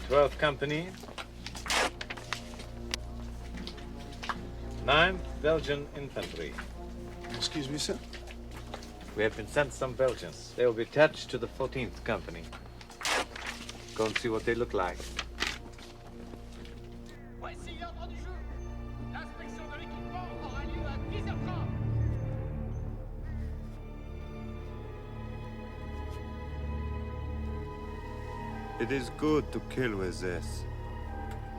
12th Company, 9th Belgian Infantry. Excuse me, sir. We have been sent some Belgians. They will be attached to the 14th Company. Go and see what they look like. Voici l'ordre du jour. L'inspection de l'équipement aura lieu à 10h30. It is good to kill with this,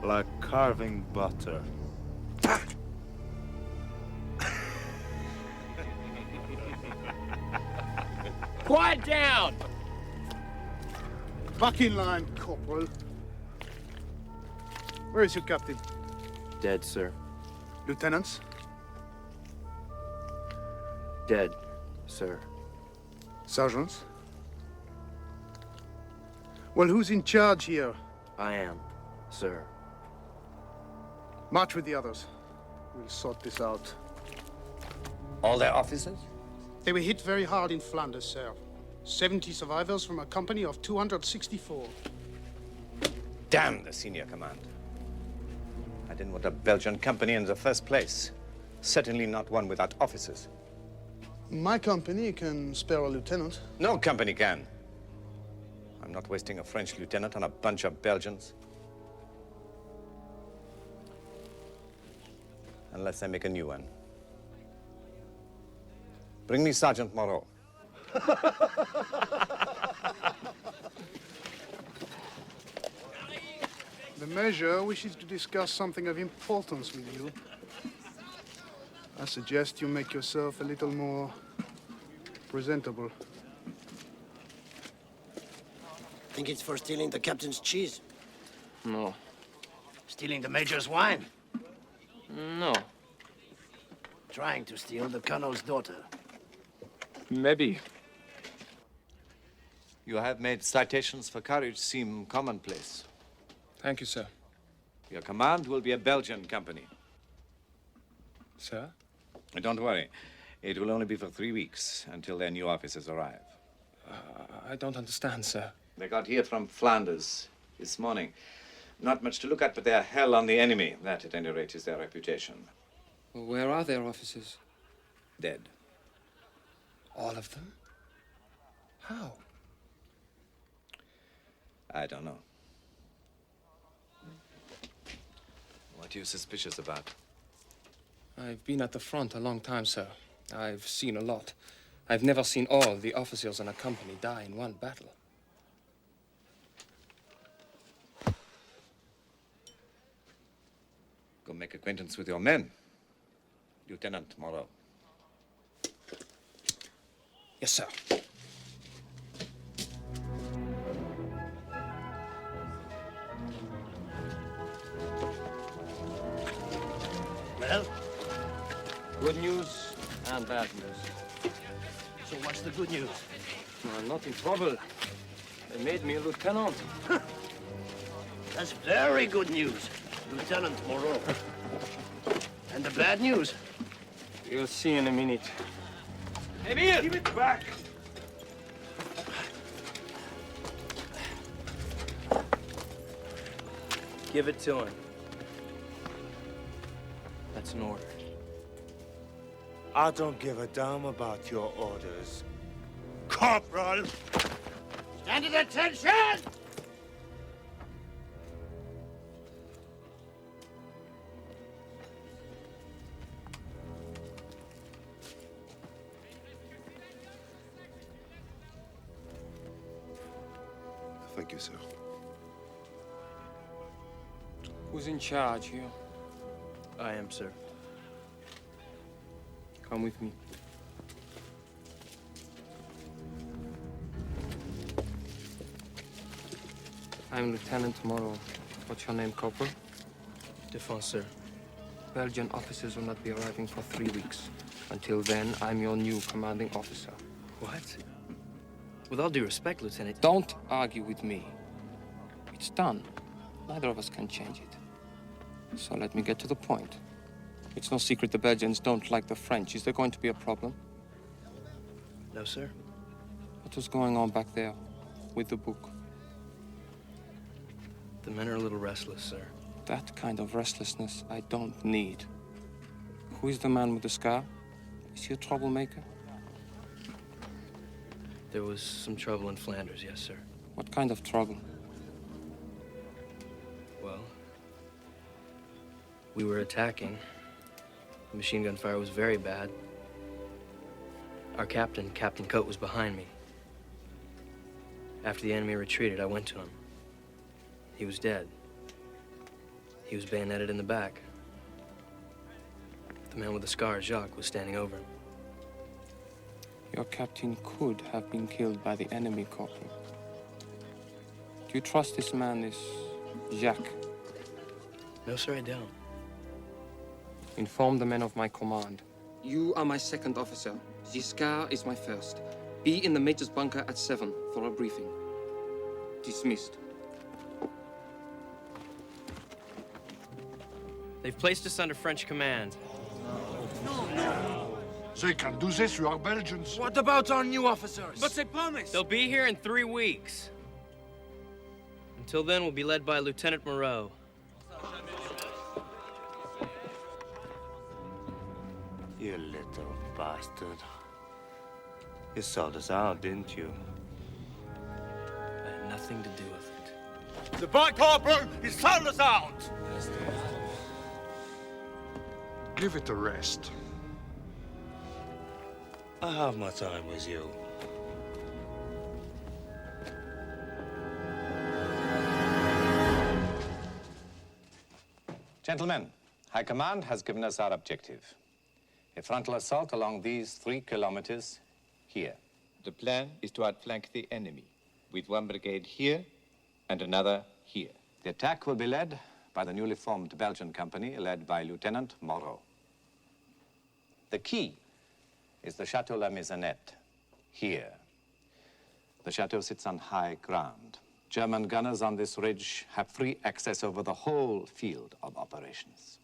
like carving butter. Quiet down! Back in line, Corporal. Where is your captain? Dead, sir. Lieutenants? Dead, sir. Sergeants? Well, who's in charge here? I am, sir. March with the others. We'll sort this out. All their officers? They were hit very hard in Flanders, sir. 70 survivors from a company of 264. Damn the senior command. I didn't want a Belgian company in the first place. Certainly not one without officers. My company can spare a lieutenant. No company can. I'm not wasting a French lieutenant on a bunch of Belgians. Unless I make a new one. Bring me Sergeant Moreau. The Major wishes to discuss something of importance with you. I suggest you make yourself a little more presentable. Think it's for stealing the captain's cheese? No. Stealing the Major's wine? No. Trying to steal the Colonel's daughter? Maybe. You have made citations for courage seem commonplace. Thank you, sir. Your command will be a Belgian company. Sir? Don't worry. It will only be for 3 weeks until their new officers arrive. I don't understand, sir. They got here from Flanders this morning. Not much to look at, but they're hell on the enemy. That, at any rate, is their reputation. Where are their officers? Dead. All of them? How? I don't know. What are you suspicious about? I've been at the front a long time, sir. I've seen a lot. I've never seen all the officers in a company die in one battle. Go make acquaintance with your men. Lieutenant Moreau. Yes, sir. Well, Good news and bad news. so what's the good news? I'm not in trouble. They made me a lieutenant. That's very good news, Lieutenant Moreau. And the bad news? You'll see in a minute. Emile! Give it back! Give it to him. That's an order. I don't give a damn about your orders. Corporal! Stand at attention! Thank you, sir. Who's in charge here? I am, sir. Come with me. I'm Lieutenant Moreau. What's your name, Corporal? Defense, sir. Belgian officers will not be arriving for 3 weeks. Until then, I'm your new commanding officer. What? With all due respect, Lieutenant... Don't argue with me. It's done. Neither of us can change it. So let me get to the point. It's no secret the Belgians don't like the French. Is there going to be a problem? No, sir. What was going on back there with the book? The men are a little restless, sir. That kind of restlessness I don't need. Who is the man with the scar? Is he a troublemaker? There was some trouble in Flanders, yes, sir. What kind of trouble? Well, we were attacking. The machine gun fire was very bad. Our captain, Captain Coate, was behind me. After the enemy retreated, I went to him. He was dead. He was bayoneted in the back. The man with the scar, Jacques, was standing over him. Your captain could have been killed by the enemy, Corporal. Do you trust this man, this Jacques? No, sir, I don't. Inform the men of my command. You are my second officer. Giscard is my first. Be in the major's bunker at 7 for a briefing. Dismissed. They've placed us under French command. They can do this, you are Belgians. What about our new officers? But they promised! They'll be here in 3 weeks. Until then, we'll be led by Lieutenant Moreau. You little bastard. You sold us out, didn't you? I had nothing to do with it. The boy corporal, he sold us out! Give it a rest. I have my time with you. Gentlemen, High Command has given us our objective. A frontal assault along these 3 kilometers here. The plan is to outflank the enemy, with 1 brigade here and another here. The attack will be led by the newly formed Belgian company, led by Lieutenant Moreau. The key is the Chateau La Maisonnette, here. The chateau sits on high ground. German gunners on this ridge have free access over the whole field of operations.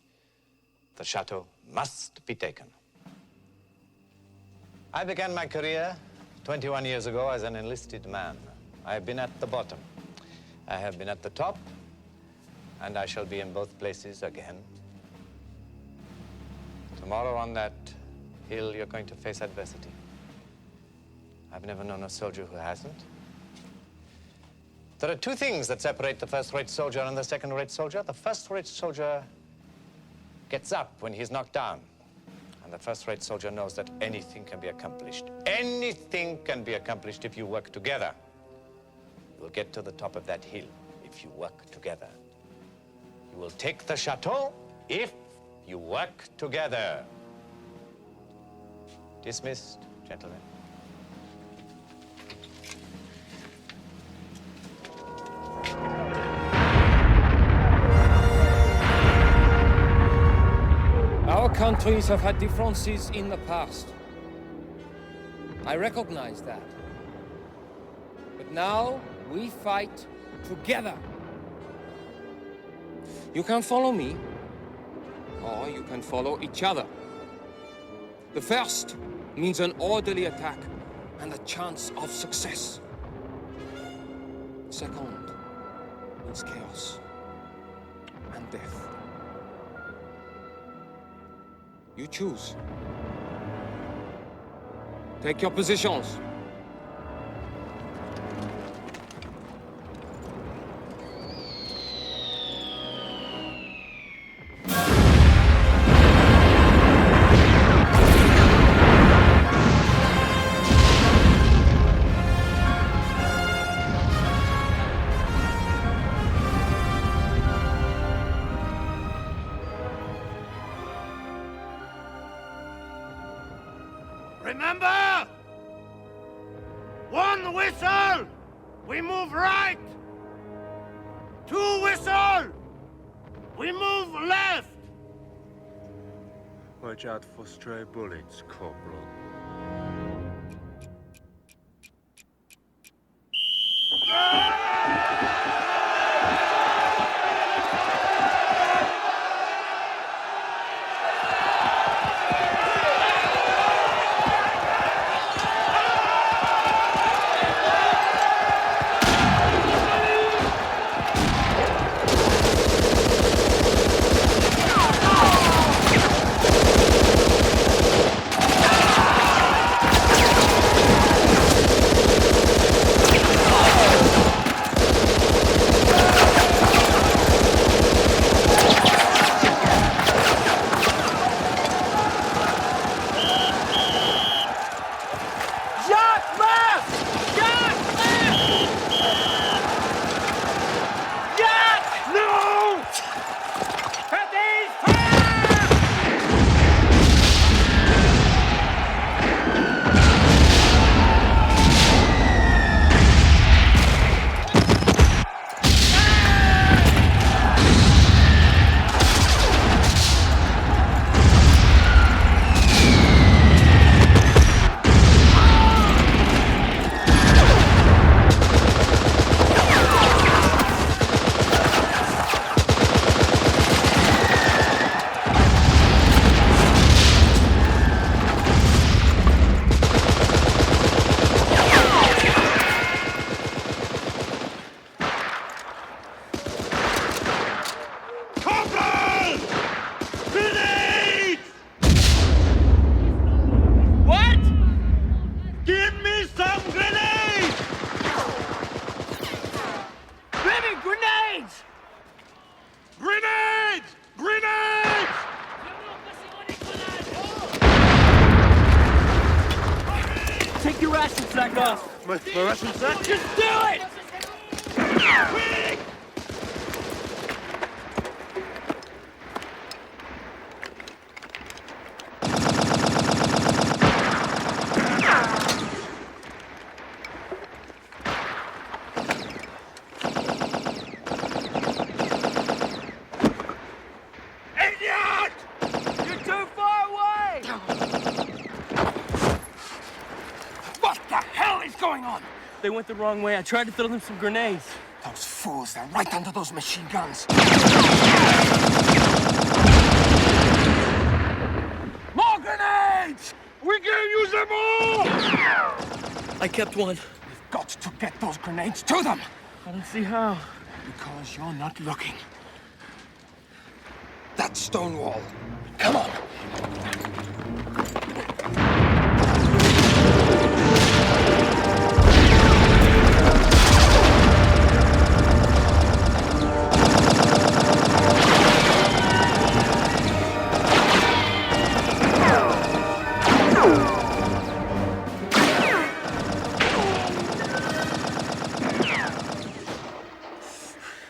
The chateau must be taken. I began my career 21 years ago as an enlisted man. I have been at the bottom. I have been at the top, and I shall be in both places again. Tomorrow on that hill, you're going to face adversity. I've never known a soldier who hasn't. There are 2 things that separate the first-rate soldier and the second-rate soldier. The first-rate soldier gets up when he's knocked down. And the first-rate soldier knows that anything can be accomplished. Anything can be accomplished if you work together. You will get to the top of that hill if you work together. You will take the chateau if you work together. Dismissed, gentlemen. Our countries have had differences in the past. I recognize that. But now we fight together. You can follow me, or you can follow each other. The first means an orderly attack and a chance of success. Second means chaos and death. You choose. Take your positions. Remember! 1 whistle! We move right! 2 whistle! We move left! Watch out for stray bullets, Corporal. Grenades! Grenades! Grenades! Take your ration sack off. My ration sack? Just do it! Quick! They went the wrong way. I tried to throw them some grenades. Those fools, they're right under those machine guns. More grenades! We can use them all! I kept one. We've got to get those grenades to them! I don't see how. Because you're not looking. That stone wall. Come on!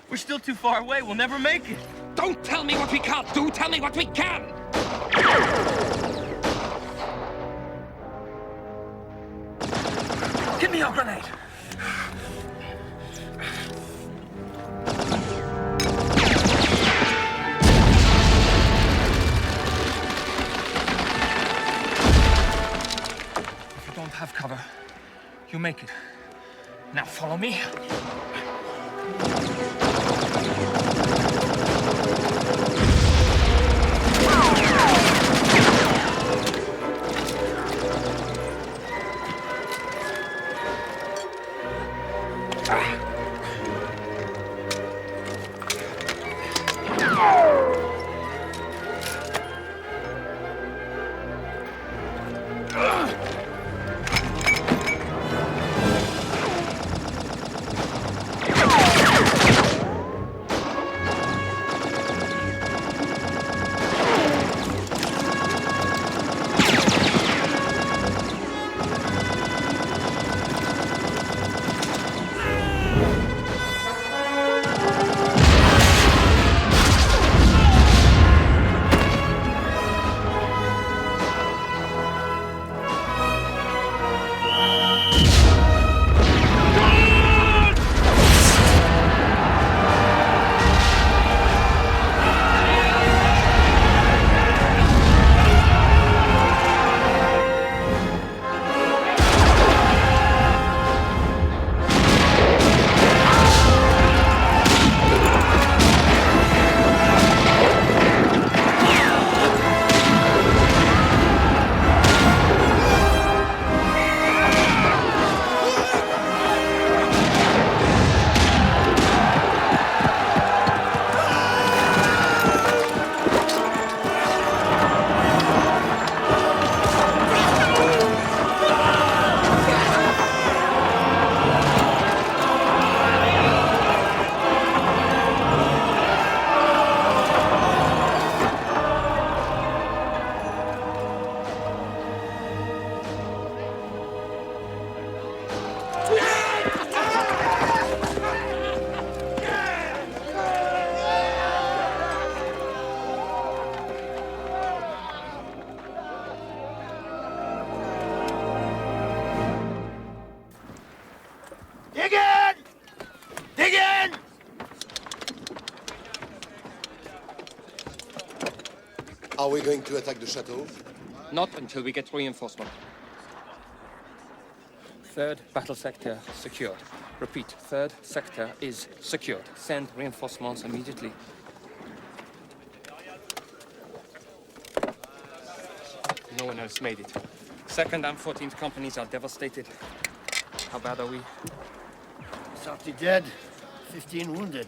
We're still too far away. We'll never make it. Don't tell me what we can't do. Tell me what we can. Give me your grenade. If you don't have cover, you make it. Now follow me. Are we going to attack the chateau? Not until we get reinforcement. Third battle sector secured. Repeat, third sector is secured. Send reinforcements immediately. No one else made it. 2nd and 14th companies are devastated. How bad are we? 30 dead, 15 wounded.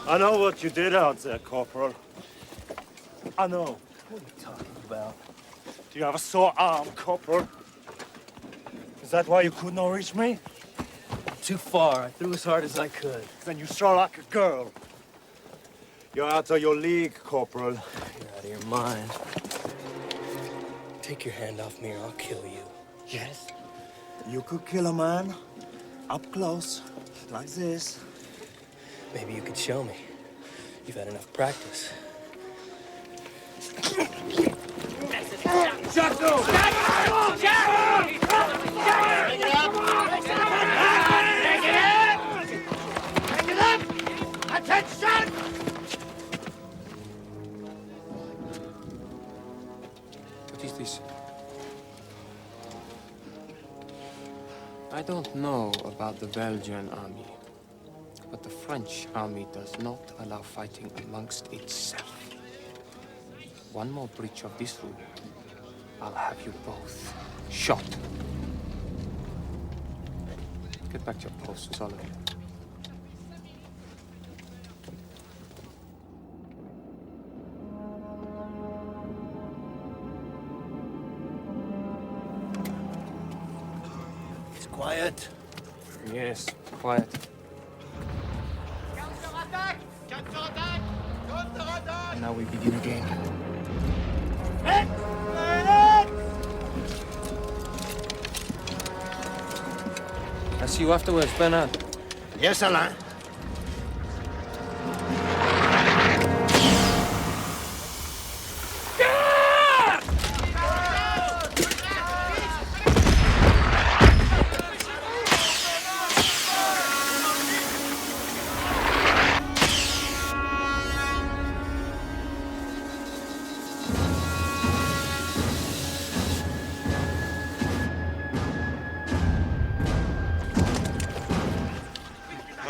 I know what you did out there, Corporal. I know. What are you talking about? Do you have a sore arm, Corporal? Is that why you could not reach me? Too far. I threw as hard as I could. Then you throw like a girl. You're out of your league, Corporal. You're out of your mind. Take your hand off me or I'll kill you. Yes? You could kill a man up close, like this. Maybe you could show me. You've had enough practice. Attention! What is this? I don't know about the Belgian army, but the French army does not allow fighting amongst itself. One more breach of this rule, I'll have you both shot. Get back to your posts, all of you. Quiet. Yes, quiet. And now we begin again. I'll see you afterwards, Bernard. Yes, Alain.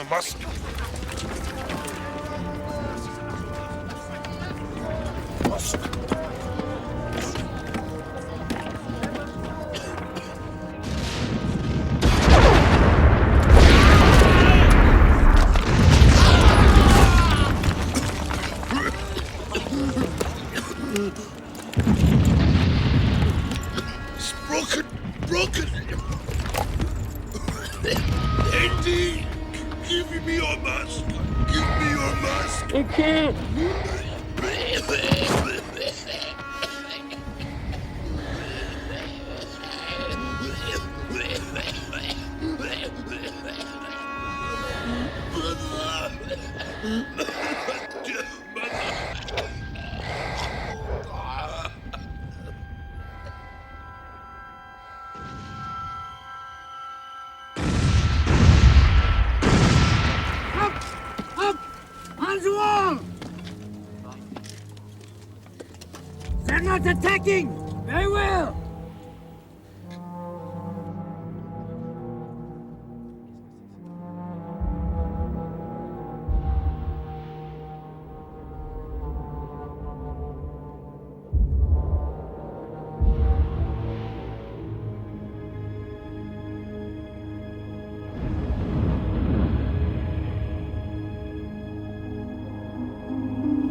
Musk. It's broken. Indy, give me your mask. Give me your mask. I can't. They're not attacking! Very well!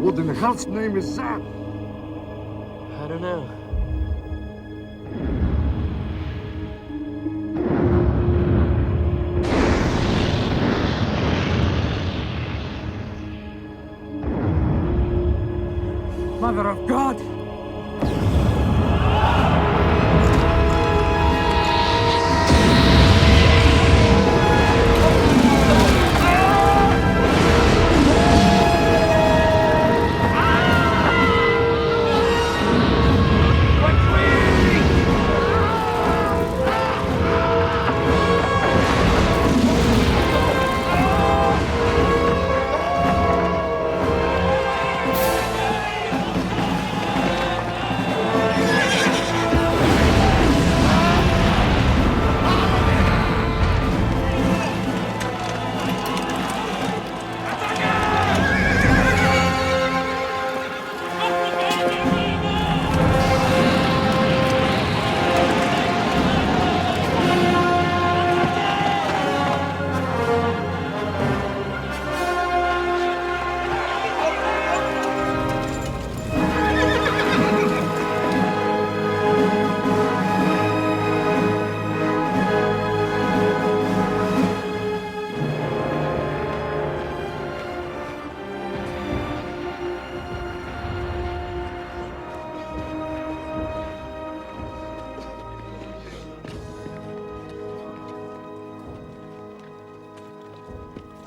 What in hell's name is that? I don't know. Mother of God!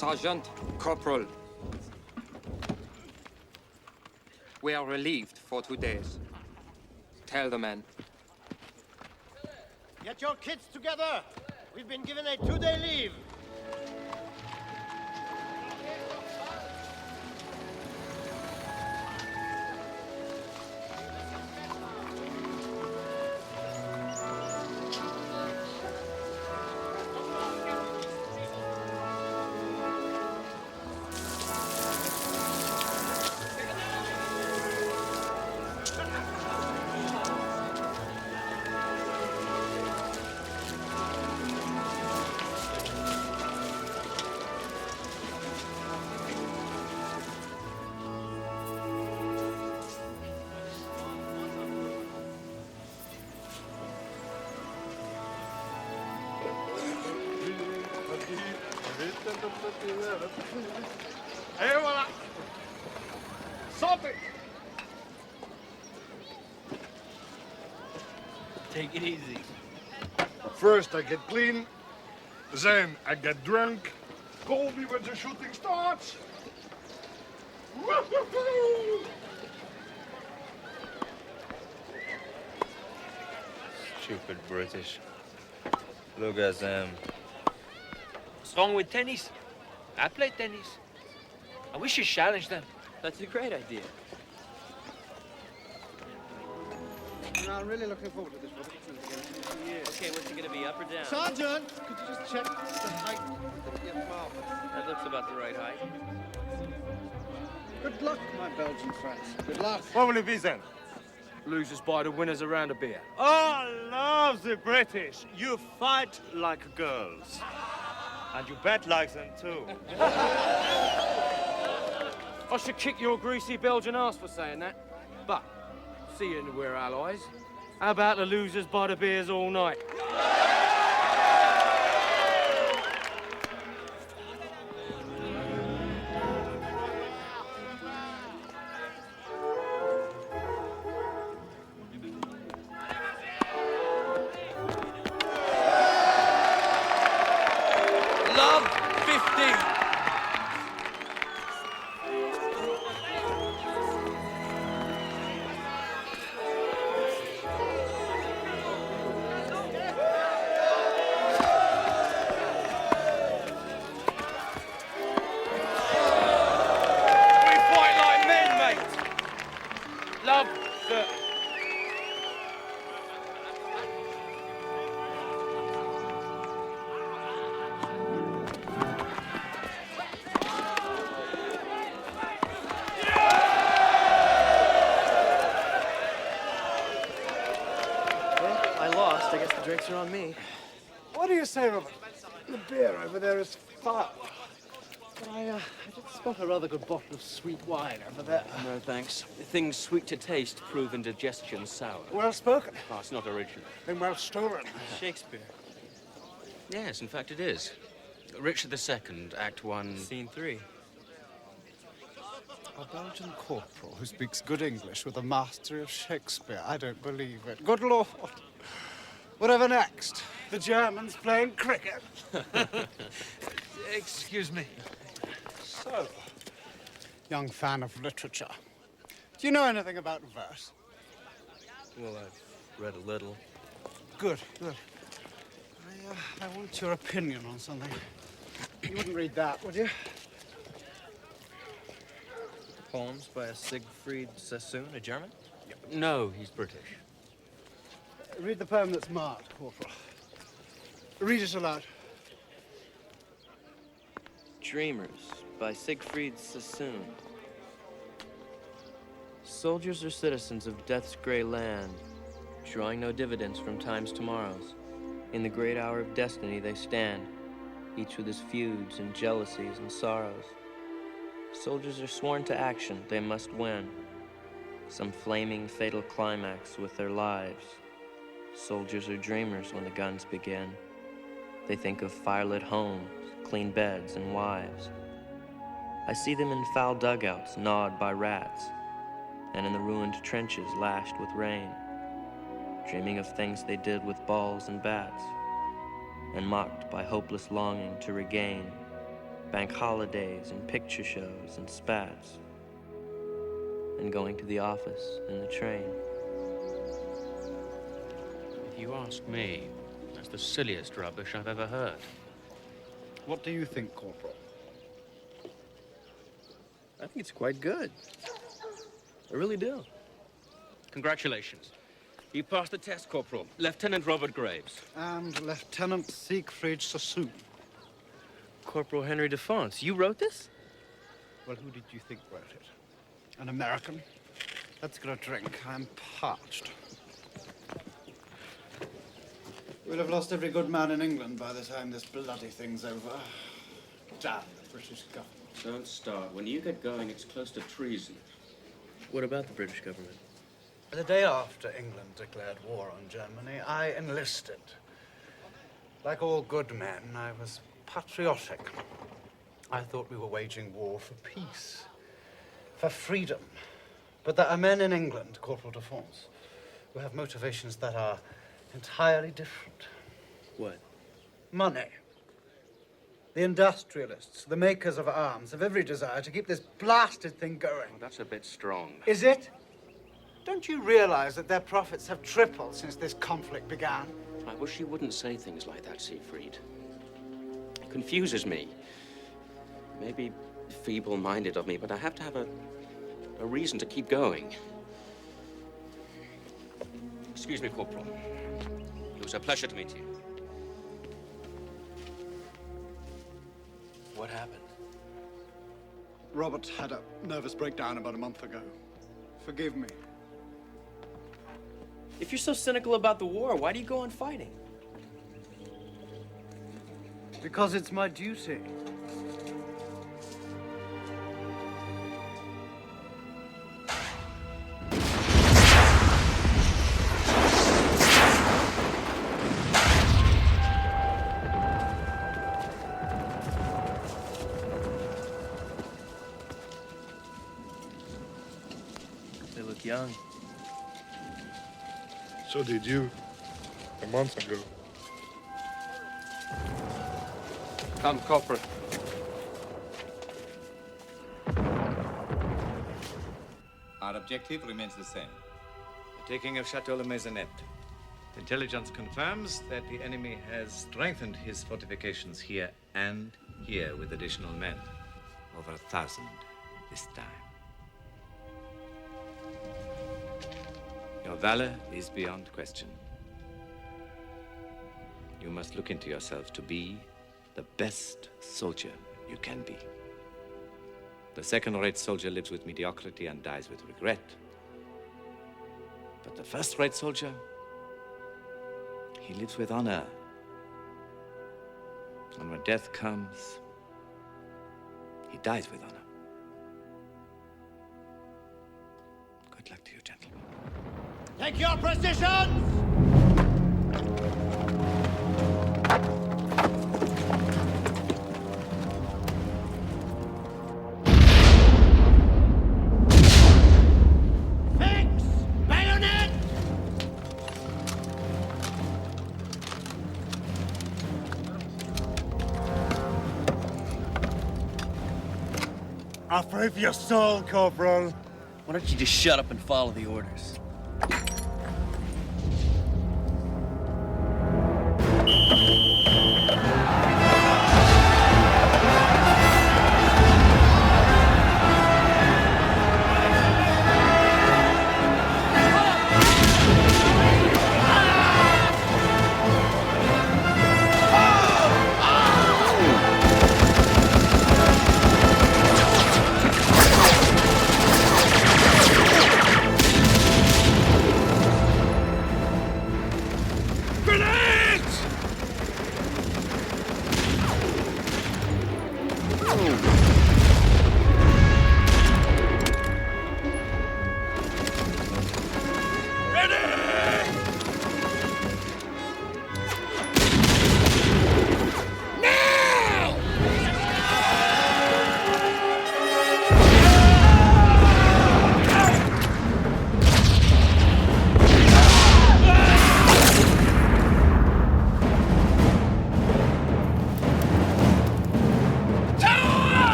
Sergeant Corporal. We are relieved for 2 days. Tell the men. Get your kids together. We've been given a 2-day leave. Et voilà. Santé. Take it easy. First I get clean, then I get drunk. Call me when the shooting starts. Woo-hoo-hoo! Stupid British. Look at them. What's wrong with tennis? I play tennis. I wish you challenged them. That's a great idea. I'm really looking forward to this, brother. Okay, what's it gonna be, up or down? Sergeant, could you just check the height of your marble? That looks about the right height. Good luck, my Belgian friends. Good luck. What will it be then? Losers buy the winners around a beer. Oh, I love the British. You fight like girls. And you bet like them too. I should kick your greasy Belgian ass for saying that. But, seeing we're allies, how about the losers buy the beers all night? Love 15. We fight like men, mate. Love 30. I lost. I guess the drinks are on me. What do you say, Robert? The beer over there is fine. But I did spot a rather good bottle of sweet wine over there. No, thanks. Things sweet to taste prove indigestion sour. Well spoken. Oh, it's not original. And well stolen. Shakespeare. Yes, in fact it is. Richard II, Act 1. Scene 3. A Belgian corporal who speaks good English with a mastery of Shakespeare. I don't believe it. Good Lord. Whatever next? The Germans playing cricket. Excuse me. So, young fan of literature, do you know anything about verse? Well, I've read a little. Good, good. I want your opinion on something. You wouldn't read that, would you? Poems by a Siegfried Sassoon, a German? No, he's British. Read the poem that's marked, Corporal. Read it aloud. Dreamers by Siegfried Sassoon. Soldiers are citizens of death's gray land, drawing no dividends from time's tomorrows. In the great hour of destiny they stand, each with his feuds and jealousies and sorrows. Soldiers are sworn to action, they must win. Some flaming, fatal climax with their lives. Soldiers are dreamers when the guns begin. They think of firelit homes, clean beds, and wives. I see them in foul dugouts gnawed by rats, and in the ruined trenches lashed with rain, dreaming of things they did with balls and bats, and mocked by hopeless longing to regain bank holidays and picture shows and spats, and going to the office and the train. If you ask me, that's the silliest rubbish I've ever heard. What do you think, Corporal? I think it's quite good. I really do. Congratulations. You passed the test, Corporal. Lieutenant Robert Graves. And Lieutenant Siegfried Sassoon. Corporal Henry Defonce, you wrote this? Well, who did you think wrote it? An American? Let's get a drink. I'm parched. We'll have lost every good man in England by the time this bloody thing's over. Damn the British government. Don't start. When you get going, it's close to treason. What about the British government? The day after England declared war on Germany, I enlisted. Like all good men, I was patriotic. I thought we were waging war for peace, for freedom. But there are men in England, Corporal Defonce, who have motivations that are entirely different. What? Money. The industrialists, the makers of arms, have every desire to keep this blasted thing going. Oh, that's a bit strong. Is it? Don't you realize that their profits have tripled since this conflict began? I wish you wouldn't say things like that, Siegfried. It confuses me. Maybe feeble-minded of me, but I have to have a reason to keep going. Excuse me, Corporal. It was a pleasure to meet you. What happened? Robert had a nervous breakdown about a month ago. Forgive me. If you're so cynical about the war, why do you go on fighting? Because it's my duty. They look young. So did you, a month ago. Come, Corporal. Our objective remains the same. The taking of Chateau Le Maisonette. Intelligence confirms that the enemy has strengthened his fortifications here and here with additional men. Over 1,000 this time. Your valor is beyond question. You must look into yourself to be the best soldier you can be. The second-rate soldier lives with mediocrity and dies with regret. But the first-rate soldier, he lives with honor. And when death comes, he dies with honor. Good luck to you, gentlemen. Take your positions! Fix! Bayonet! I'll pray for your soul, Corporal. Why don't you just shut up and follow the orders?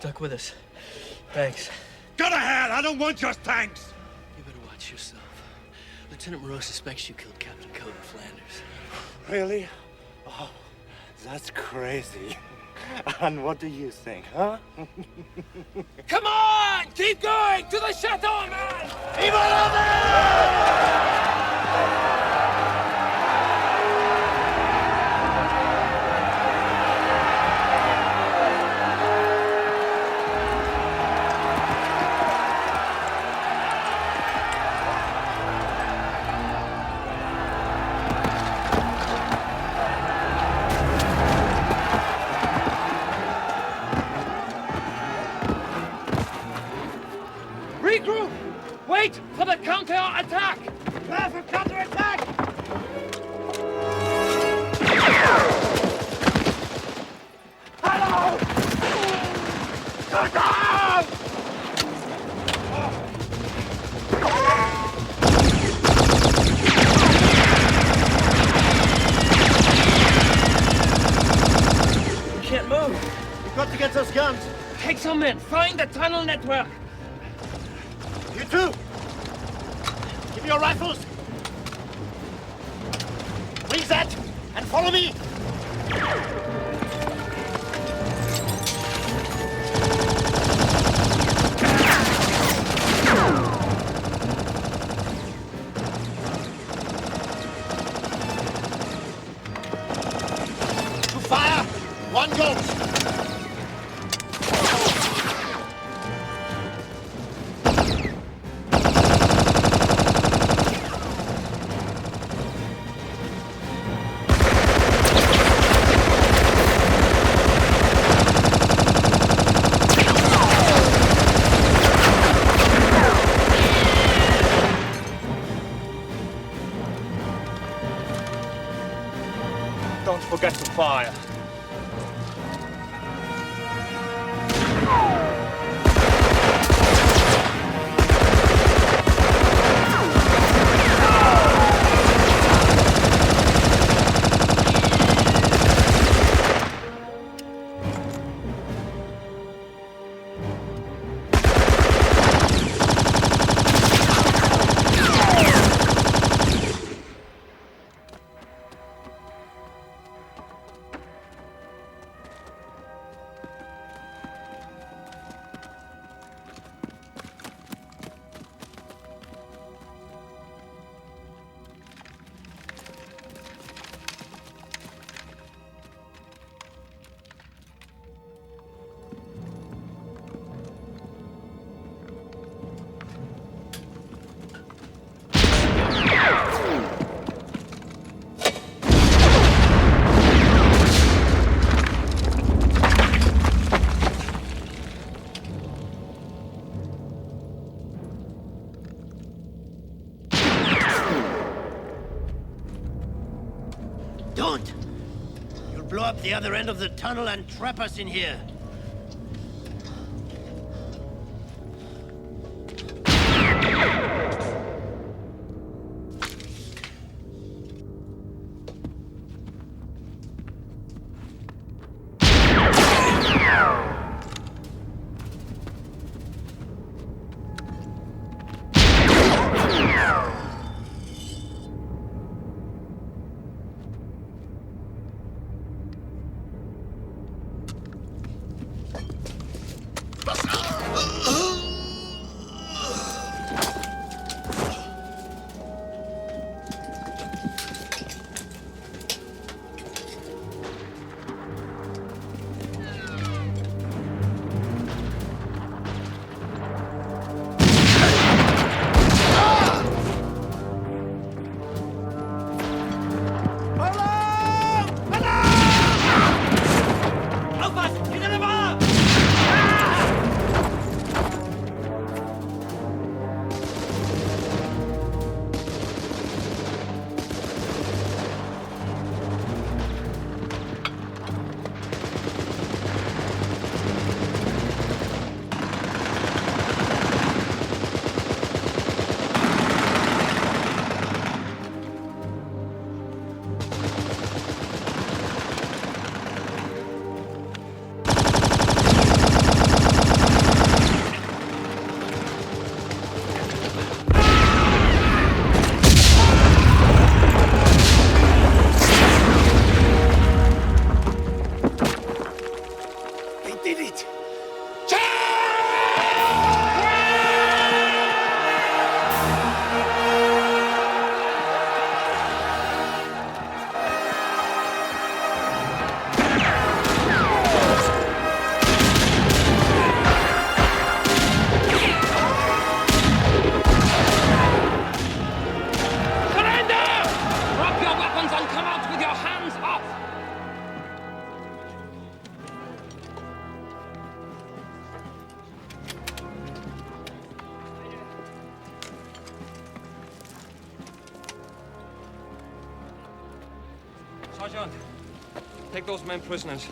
stuck with us. Thanks. Go to hell! I don't want your thanks! You better watch yourself. Lieutenant Moreau suspects you killed Captain Coat in Flanders. Really? Oh, that's crazy. And what do you think, huh? Come on! Keep going! To the chateau, man! Viva la vie! Regroup! Wait for the counter-attack! Prepare for counter-attack! Hello! Go down! We can't move. We've got to get those guns. Take some men. Find the tunnel network. You too. Give me your rifles. Wings that and follow me. To fire. One goes. Don't forget to fire. Don't! You'll blow up the other end of the tunnel and trap us in here. Sergeant, take those men prisoners.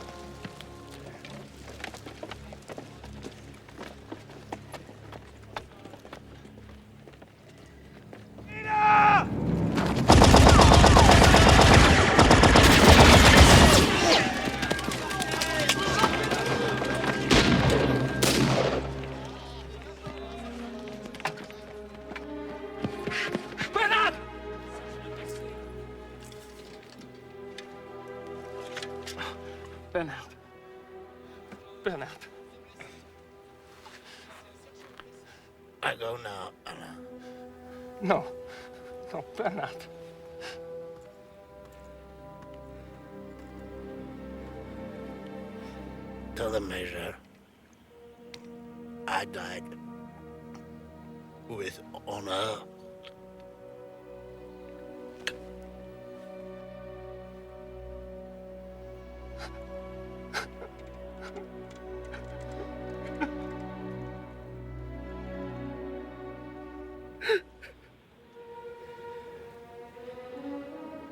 Bernard. I go now, Anna. No, Bernard. Tell the Major I died with honor.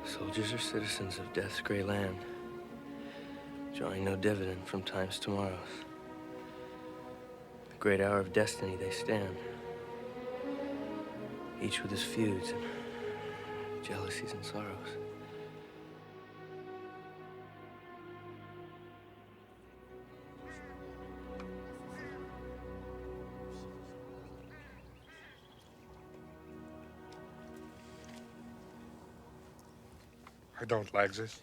Soldiers are citizens of death's gray land, drawing no dividend from time's tomorrows. The great hour of destiny they stand, each with his feuds and jealousies and sorrows. I don't like this.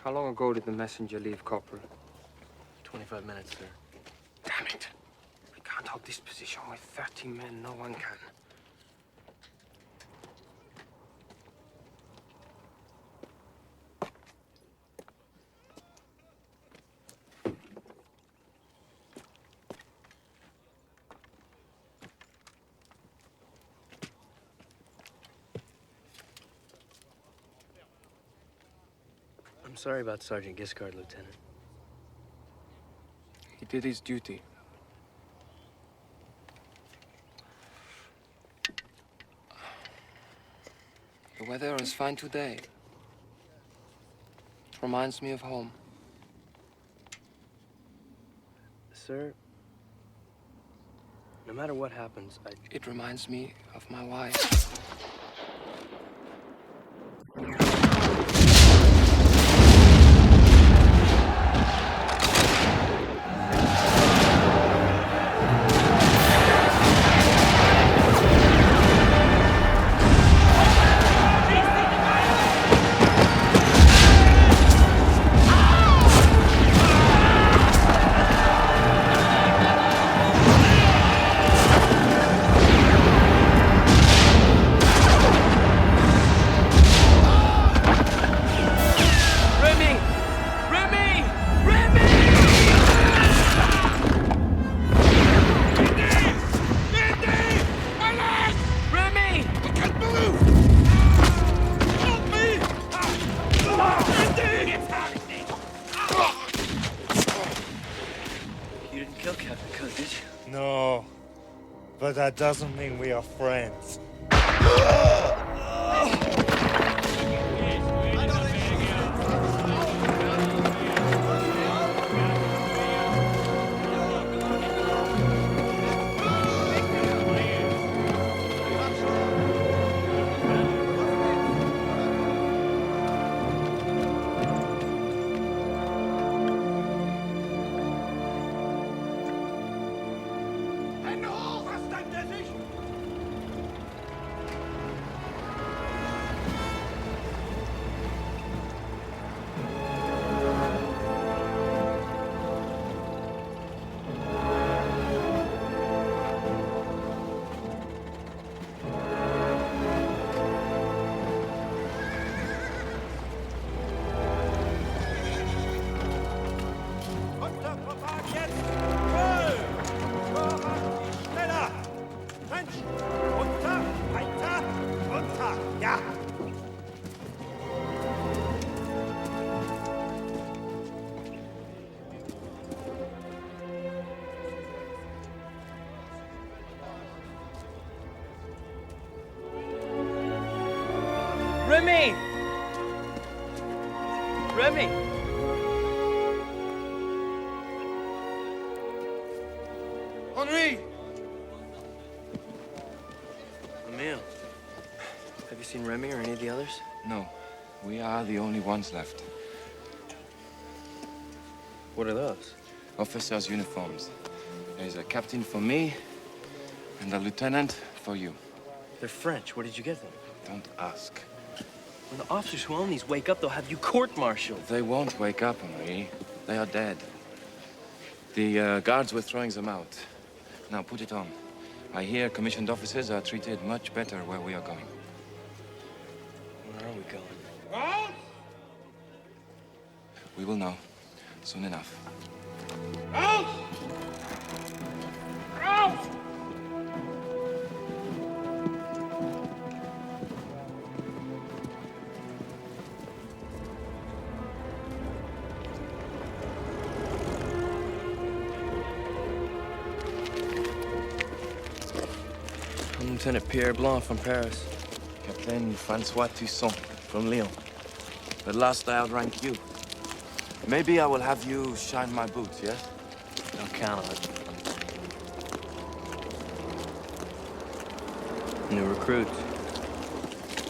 How long ago did the messenger leave, Corporal? 25 minutes, sir. Damn it. We can't hold this position with 30 men. No one can. I'm sorry about Sergeant Giscard, Lieutenant. He did his duty. The weather is fine today. It reminds me of home. Sir, no matter what happens, It reminds me of my wife. No, but that doesn't mean we are friends. Remy! Remy! Henri! Emile, have you seen Remy or any of the others? No, we are the only ones left. What are those? Officers' uniforms. There's a captain for me, and a lieutenant for you. They're French. Where did you get them? Don't ask. When the officers who own these wake up, they'll have you court-martialed. They won't wake up, Henri. They are dead. The guards were throwing them out. Now, put it on. I hear commissioned officers are treated much better where we are going. Where are we going? Out! We will know soon enough. Out! Out! I'm Lieutenant Pierre Blanc from Paris. Captain Francois Toussaint from Lyon. At last I outrank you. Maybe I will have you shine my boots, yes? Don't count on it. New recruits.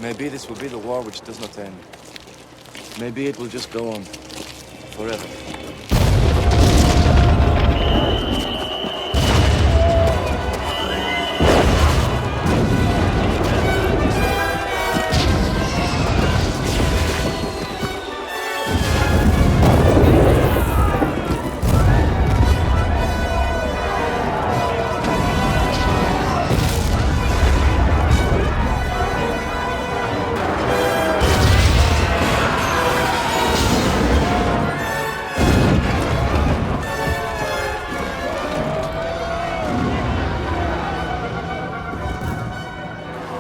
Maybe this will be the war which does not end. Maybe it will just go on forever.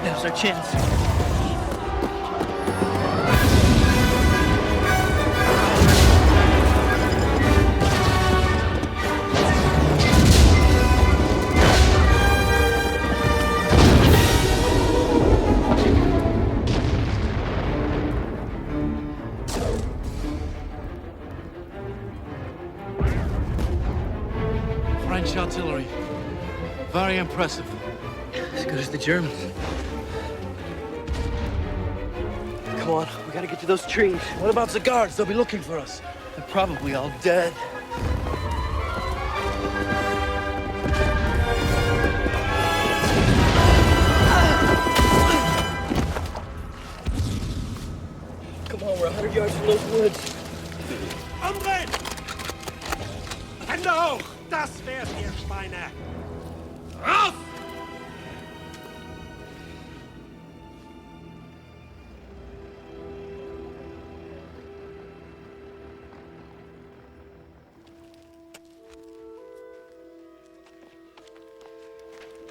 Now's our chance. French artillery. Very impressive. As good as the Germans. Come on, we gotta get to those trees. What about the guards? They'll be looking for us. They're probably all dead. Come on, we're 100 yards from those woods. Umdrehen! Hände hoch! Das wär's, ihr Schweine! Raus!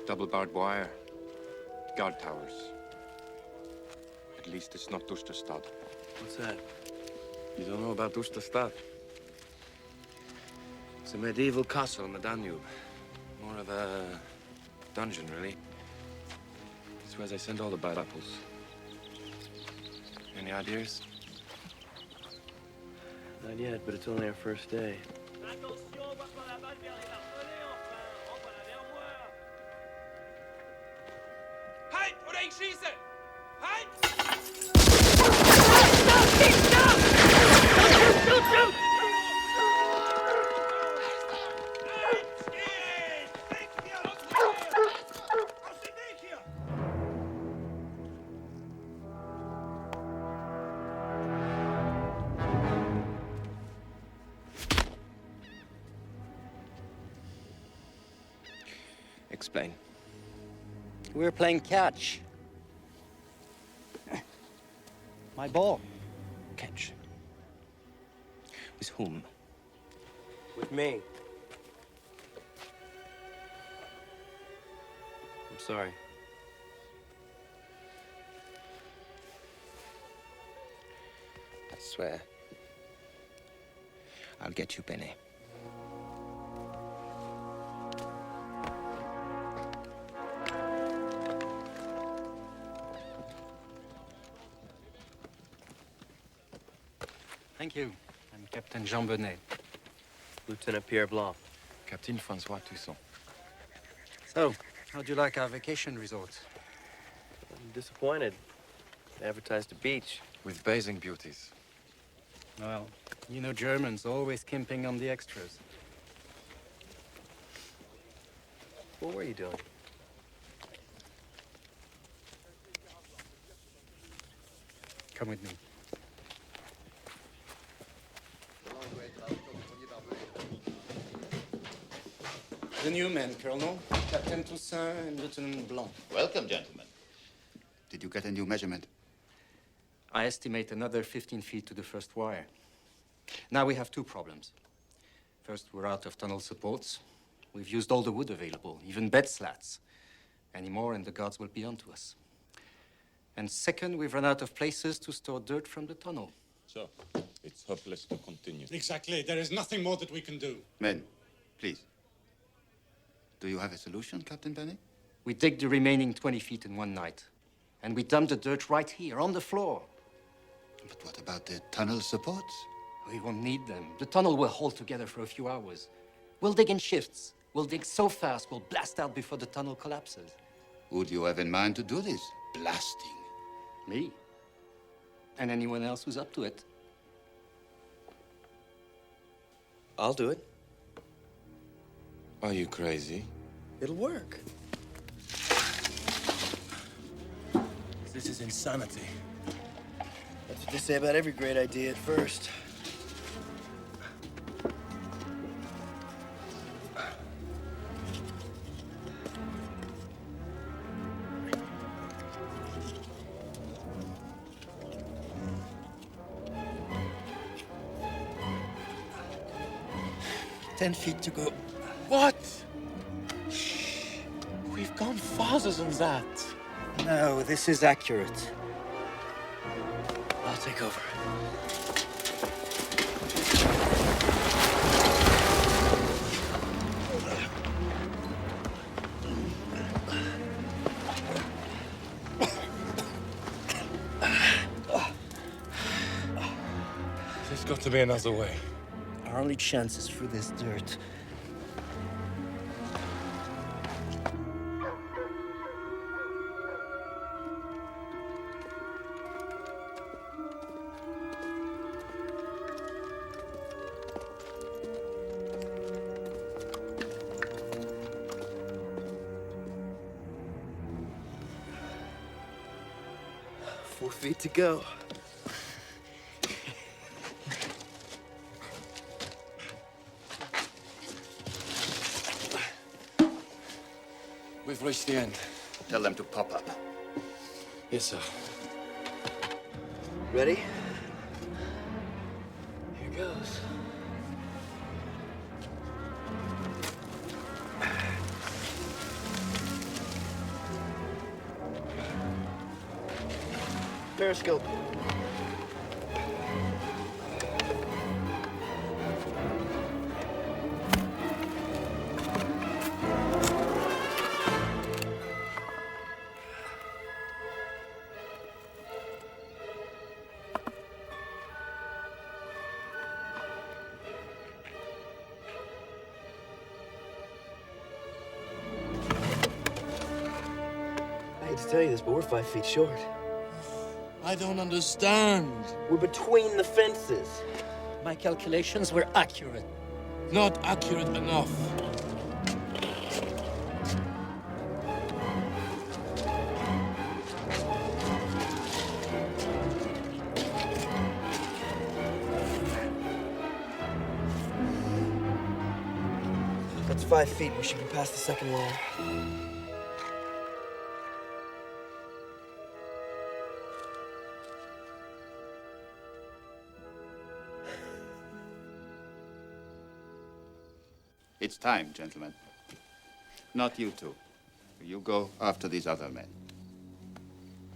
Double barbed wire. Guard towers. At least it's not Dusterstad. What's that? You don't know about Dusterstad? It's a medieval castle on the Danube. More of a dungeon, really. It's where they send all the bad apples. Any ideas? Not yet, but it's only our first day. Halt oder ich schieße! Halt! Explain. We were playing catch. My ball. Catch. With whom? With me. I'm sorry. I swear. I'll get you, Benny. Thank you. I'm Captain Jean Bonnet. Lieutenant Pierre Blanc. Captain Francois Toussaint. So, how'd you like our vacation resort? I'm disappointed. They advertised a beach. With bathing beauties. Well, you know Germans, always skimping on the extras. What were you doing? Come with me. The new men, Colonel. Captain Toussaint and Lieutenant Blanc. Welcome, gentlemen. Did you get a new measurement? I estimate another 15 feet to the first wire. Now we have two problems. First, we're out of tunnel supports. We've used all the wood available, even bed slats. Any more and the guards will be onto us. And second, we've run out of places to store dirt from the tunnel. So, it's hopeless to continue. Exactly. There is nothing more that we can do. Men, please. Do you have a solution, Captain Benny? We dig the remaining 20 feet in one night. And we dump the dirt right here, on the floor. But what about the tunnel supports? We won't need them. The tunnel will hold together for a few hours. We'll dig in shifts. We'll dig so fast, we'll blast out before the tunnel collapses. Who do you have in mind to do this? Blasting. Me. And anyone else who's up to it. I'll do it. Are you crazy? It'll work. This is insanity. That's what they say about every great idea at first. "10 feet to go." What? We've gone farther than that. No, this is accurate. I'll take over. There's got to be another way. Our only chance is through this dirt. Feet to go. We've reached the end. Tell them to pop up. Yes, sir. Ready? Here goes. Periscope. I hate to tell you this, but we're 5 feet short. I don't understand. We're between the fences. My calculations were accurate. Not accurate enough. That's 5 feet. We should be past the second wall. It's time, gentlemen. Not you two. You go after these other men.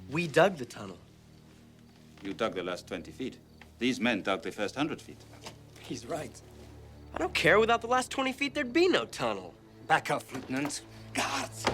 We dug the tunnel. You dug the last 20 feet. These men dug the first 100 feet. He's right. I don't care. Without the last 20 feet, there'd be no tunnel. Back up, Lieutenant. Guards!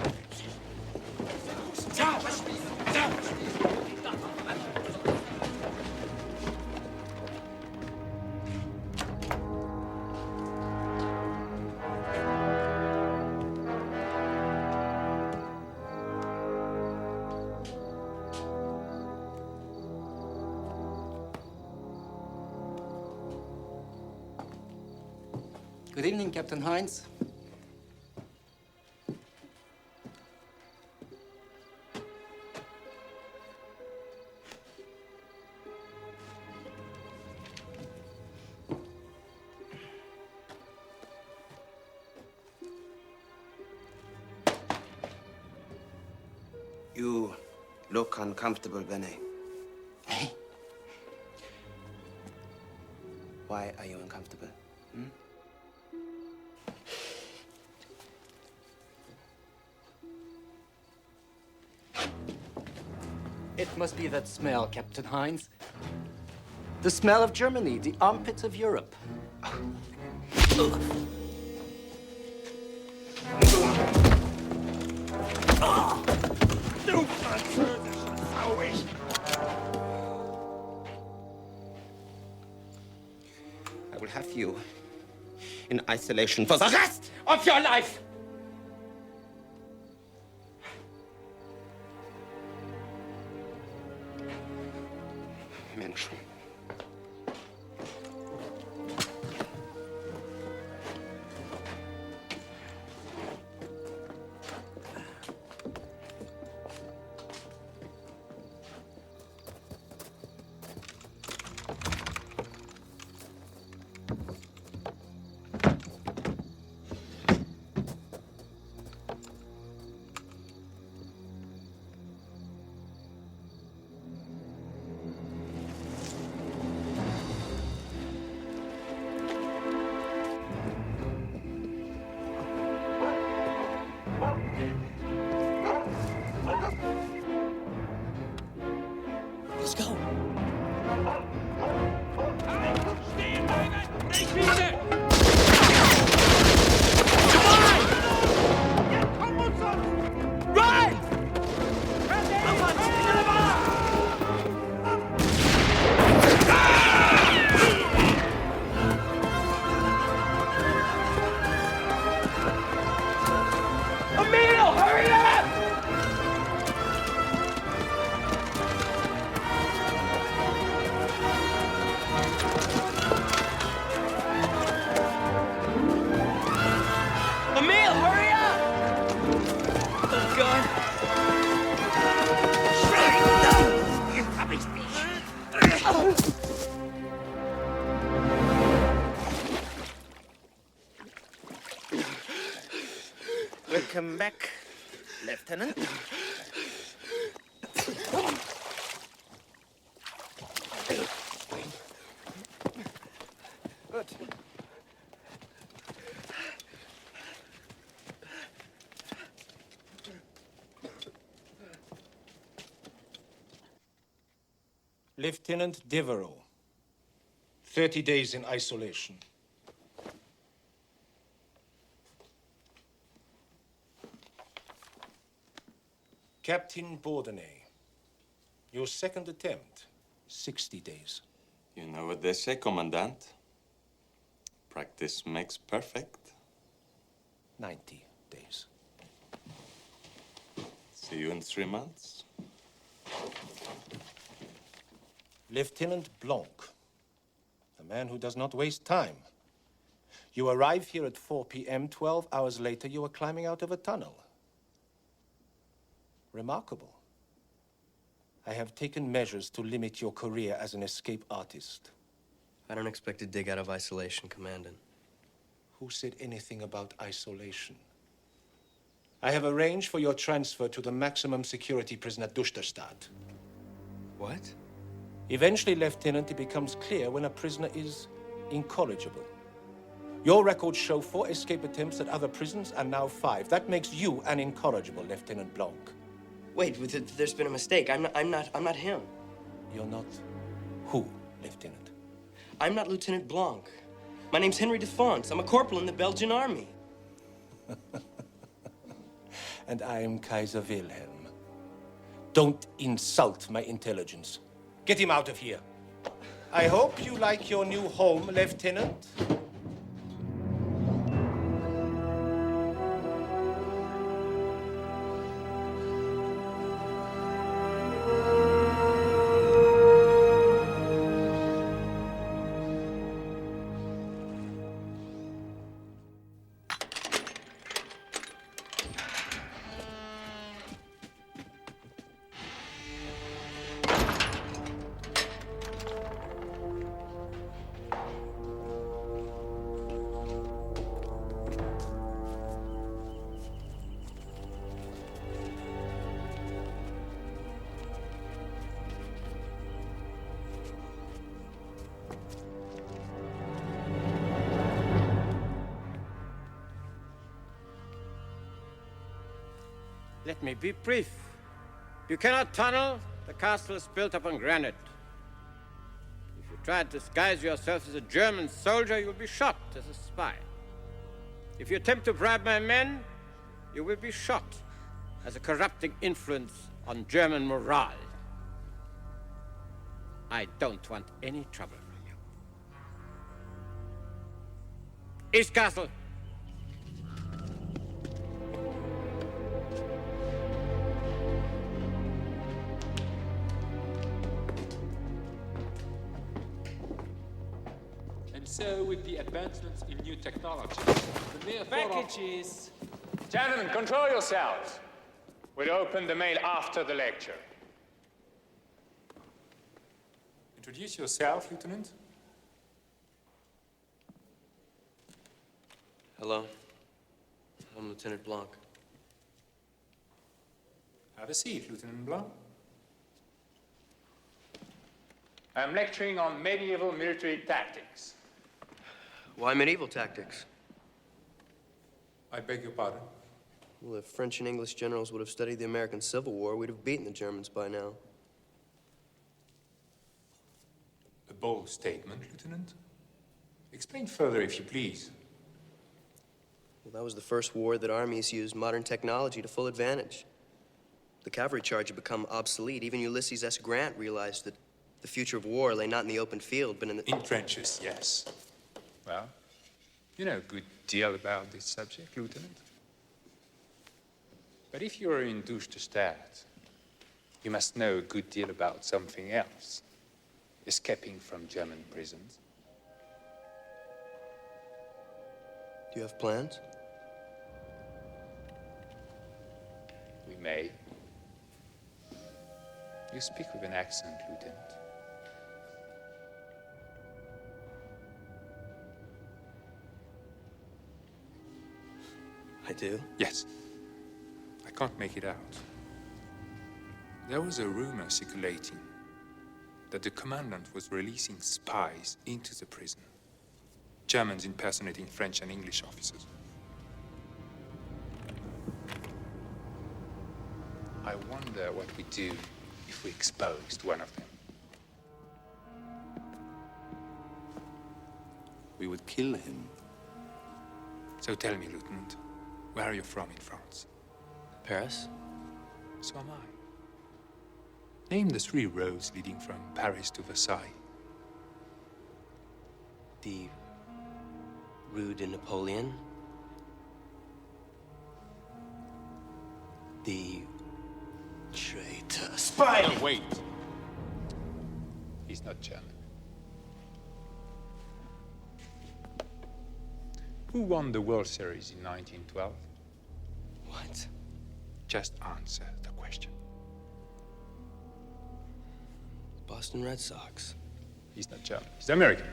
Good evening, Captain Hines. You look uncomfortable, Benny. Why are you uncomfortable? Hmm? It must be that smell, Captain Hines. The smell of Germany, the armpits of Europe. I will have you in isolation for the rest of your life! Mensch. Let's go. Welcome back, Lieutenant. Good. Lieutenant Devereux, 30 days in isolation. Captain Bourdonnais, your second attempt, 60 days. You know what they say, Commandant? Practice makes perfect. 90 days. See you in 3 months. Lieutenant Blanc, a man who does not waste time. You arrive here at 4 p.m. 12 hours later, you are climbing out of a tunnel. Remarkable. I have taken measures to limit your career as an escape artist. I don't expect to dig out of isolation, Commandant. Who said anything about isolation? I have arranged for your transfer to the maximum security prison at Dusterstadt. What? Eventually, Lieutenant, it becomes clear when a prisoner is incorrigible. Your records show 4 escape attempts at other prisons and now 5. That makes you an incorrigible, Lieutenant Blanc. Wait, there's been a mistake. I'm not him. You're not who, Lieutenant? I'm not Lieutenant Blanc. My name's Henry de Fonce. I'm a corporal in the Belgian army. And I am Kaiser Wilhelm. Don't insult my intelligence. Get him out of here. I hope you like your new home, Lieutenant. Let me be brief. You cannot tunnel. The castle is built upon granite. If you try to disguise yourself as a German soldier, you will be shot as a spy. If you attempt to bribe my men, you will be shot as a corrupting influence on German morale. I don't want any trouble from you. East Castle. And so, with the advancements in new technology, the mere Packages! Gentlemen, control yourselves. We'll open the mail after the lecture. Introduce yourself, Lieutenant. Hello. I'm Lieutenant Blanc. Have a seat, Lieutenant Blanc. I'm lecturing on medieval military tactics. Why medieval tactics? I beg your pardon? Well, if French and English generals would have studied the American Civil War, we'd have beaten the Germans by now. A bold statement, Lieutenant. Explain further, if you please. Well, that was the first war that armies used modern technology to full advantage. The cavalry charge had become obsolete. Even Ulysses S. Grant realized that the future of war lay not in the open field, but in the... In trenches, yes. Well, you know a good deal about this subject, Lieutenant. But if you're in douche de stat, you must know a good deal about something else. Escaping from German prisons. Do you have plans? We may. You speak with an accent, Lieutenant. I do? Yes. I can't make it out. There was a rumor circulating that the commandant was releasing spies into the prison. Germans impersonating French and English officers. I wonder what we do if we exposed one of them. We would kill him. So tell me, Lieutenant, where are you from in France? Paris. So am I. Name the 3 roads leading from Paris to Versailles. The Rue de Napoleon. The traitor spy. No, wait. He's not German. Who won the World Series in 1912? What? Just answer the question. Boston Red Sox. He's not German. He's American.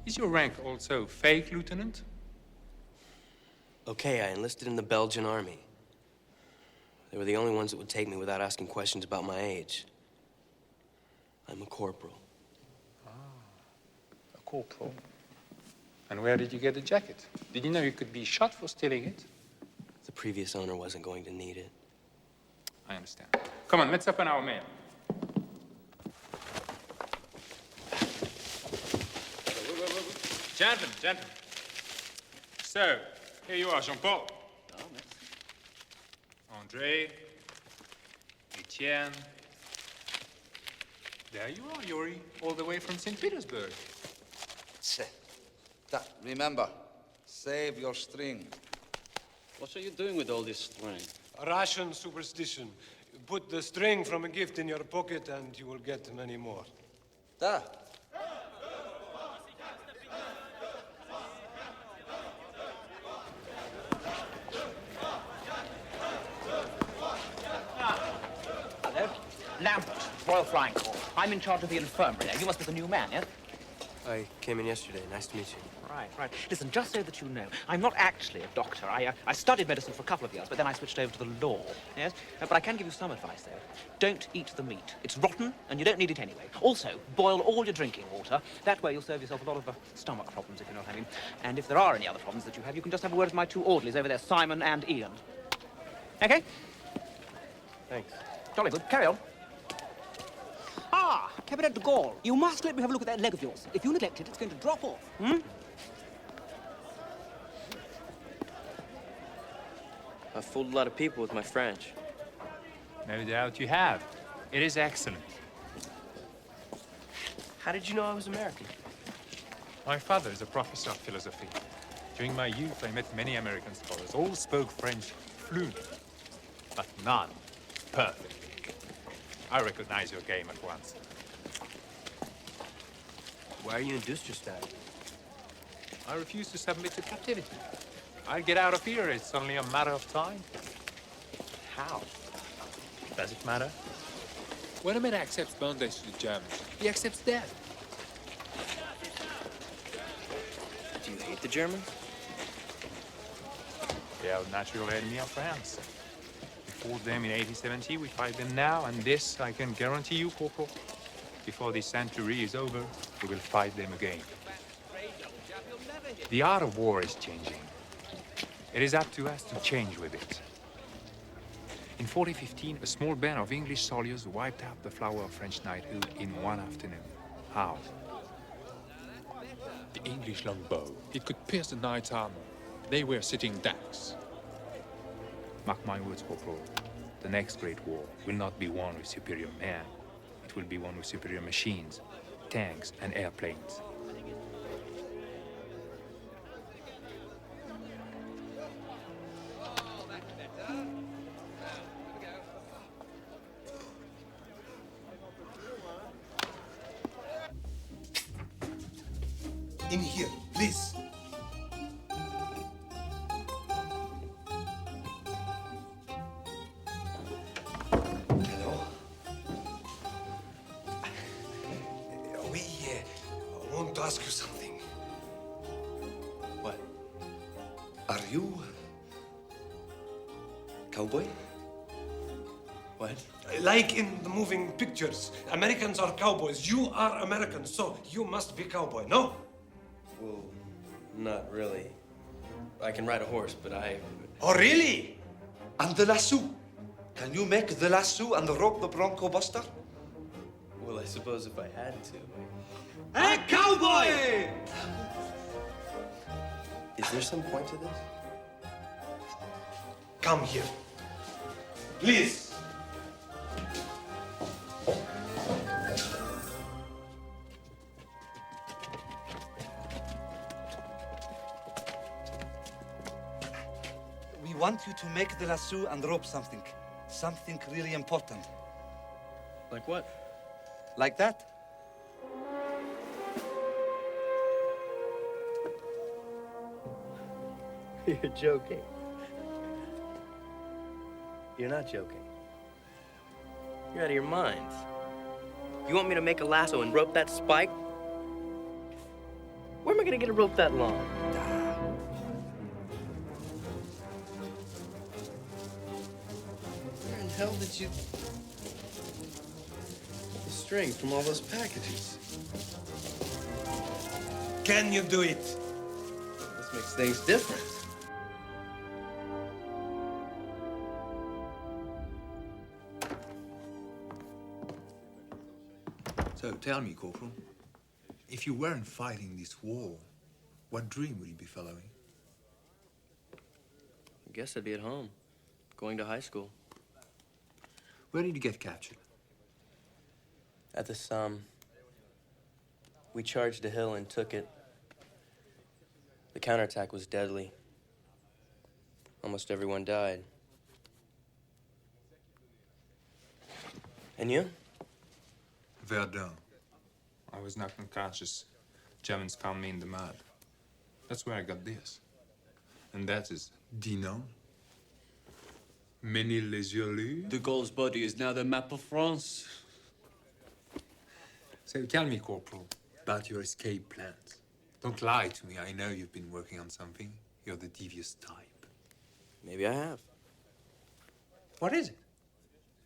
Is your rank also fake, Lieutenant? Okay, I enlisted in the Belgian army. They were the only ones that would take me without asking questions about my age. I'm a corporal. Ah, a corporal. And where did you get the jacket? Did you know you could be shot for stealing it? The previous owner wasn't going to need it. I understand. Come on, let's open our mail. Gentlemen. So, here you are, Jean-Paul. André, Etienne. There you are, Yuri, all the way from St. Petersburg. Remember, save your string. What are you doing with all this string? A Russian superstition. Put the string from a gift in your pocket and you will get many more. Da. Hello. Lambert, Royal Flying Corps. I'm in charge of the infirmary there. You must be the new man, yes? I came in yesterday. Nice to meet you. Right. Listen, just so that you know, I'm not actually a doctor. I studied medicine for a couple of years, but then I switched over to the law, yes? But I can give you some advice, though. Don't eat the meat. It's rotten, and you don't need it anyway. Also, boil all your drinking water. That way you'll save yourself a lot of stomach problems, if you know what I mean. And if there are any other problems that you have, you can just have a word with my 2 orderlies over there, Simon and Ian. Okay? Thanks. Jolly good. Carry on. Ah, Cabinet de Gaulle. You must let me have a look at that leg of yours. If you neglect it, it's going to drop off. Hmm? I've fooled a lot of people with my French. No doubt you have. It is excellent. How did you know I was American? My father is a professor of philosophy. During my youth, I met many American scholars. All spoke French fluent, but none perfect. I recognize your game at once. Why are you in Dusterstadt? I refuse to submit to captivity. I'll get out of here. It's only a matter of time. How? Does it matter? When a man accepts bondage to the Germans, he accepts death. Do you hate the Germans? They are a natural enemy of France. We fought them in 1870, we fight them now, and this I can guarantee you, Corporal. Before this century is over, we will fight them again. The art of war is changing. It is up to us to change with it. In 4015, a small band of English soldiers wiped out the flower of French knighthood in one afternoon. How? The English longbow. It could pierce the knight's armor. They were sitting ducks. Mark my words, Corporal. The next great war will not be won with superior men. It will be won with superior machines, tanks, and airplanes. In here, please. Hello? We want to ask you something. What? Are you cowboy? What? Like in the moving pictures, Americans are cowboys. You are Americans, so you must be cowboy, no? Well, not really. I can ride a horse, but I... Oh, really? And the lasso. Can you make the lasso and rope the bronco buster? Well, I suppose if I had to. Hey, cowboy! Is there some point to this? Come here. Please. We want you to make the lasso and rope something. Something really important. Like what? Like that. You're joking. You're not joking. You're out of your minds. You want me to make a lasso and rope that spike? Where am I gonna get a rope that long? Where in hell did you... the string from all those packages? Can you do it? This makes things different. So tell me, Corporal, if you weren't fighting this war, what dream would you be following? I guess I'd be at home, going to high school. Where did you get captured? At the Somme. We charged a hill and took it. The counterattack was deadly. Almost everyone died. And you? Verdun. I was knocked unconscious. Germans found me in the mud. That's where I got this. And that is Dinan. Ménil-les-Yeux-Lus. De Gaulle's body is now the map of France. So tell me, Corporal, about your escape plans. Don't lie to me. I know you've been working on something. You're the devious type. Maybe I have. What is it?